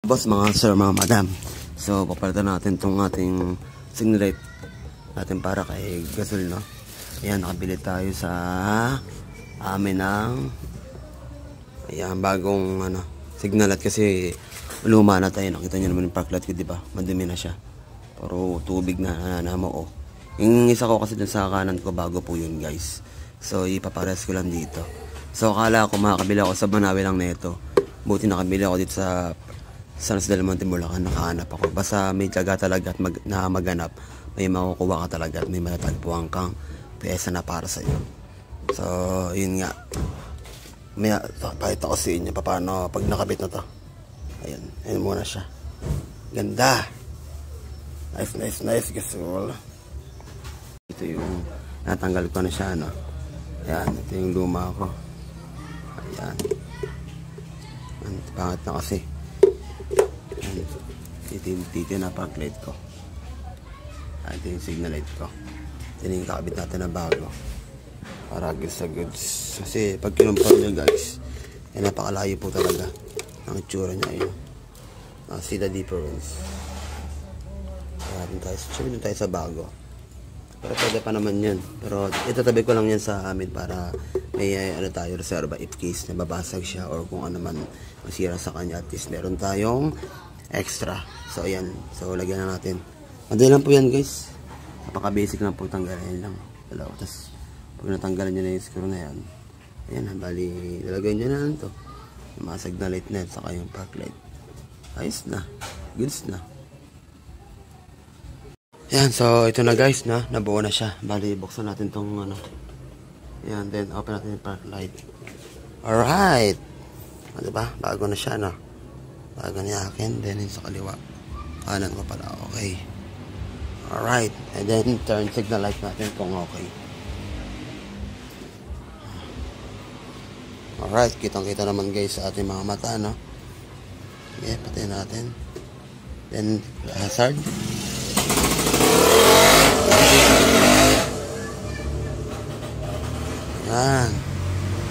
Boss, mga sir, mga madam. So, papalitan natin itong ating signal light natin para kay gasol, no? Ayan, nakabili tayo sa amin ng ayan, bagong signal light kasi luma na tayo. Nakita nyo naman yung park light ko, diba? Madumi na siya. Pero tubig na namao. Yung isa ko kasi dun sa kanan ko, bago po yun, guys. So, ipapares ko lang dito. So, akala ko makakabili ako sa Banawe lang nito. Buti nakabili ako dito sa San Del Monte, Bulacan. Nakahanap ako. Basta may tiyaga talaga at maganap. May makukuha ka talaga at may matatagpuan kang pyesa na para sa iyo. So, yun nga. May pakita ko sa inyo paano pag nakabit na to. Ayan. Ayan muna siya. Ganda. Nice. Gasol. Ito yung natanggal ko na siya, no? Ayan. Ito yung luma ko. Ayan. Pangit na kasi. Ito na park light ko. Ito yung signal light ko. Ito yung kakabit natin na bago para goods sa goods. Kasi pag kinumpara nyo, guys, napakalayo po talaga ang itsura nya. Yun, see the difference. Doon tayo sa bago, pero pwede pa naman yan. Pero itatabi ko lang yan sa amin para may tayo reserva if case na babasag siya or kung ano man masira sa kanya, at least meron tayong extra. So ayan, so lagyan na natin. Madali lang po yan, guys. Napaka basic lang po, tanggalin lang. Tapos pag natanggalan nyo na yung screw na yan, ayan, bali lalagay nyo na lang to, masag na light net saka yung park light. Ayos na, goods na. Ayan, so ito na, guys, nabuo na siya. Bali buksan natin tong ayan, then open natin yung park light. Alright, diba? Bago na siya, no? Bago niya akin. Then yung sa kaliwa, kanan ko pala. Okay. Alright. And then turn signal light natin kung okay. Alright. Kitang-kita naman, guys, sa ating mga mata, no? Okay, patayin natin. Then hazard. Yan.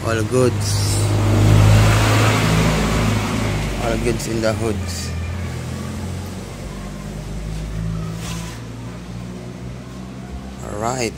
All goods. All goods in the hoods. Alright.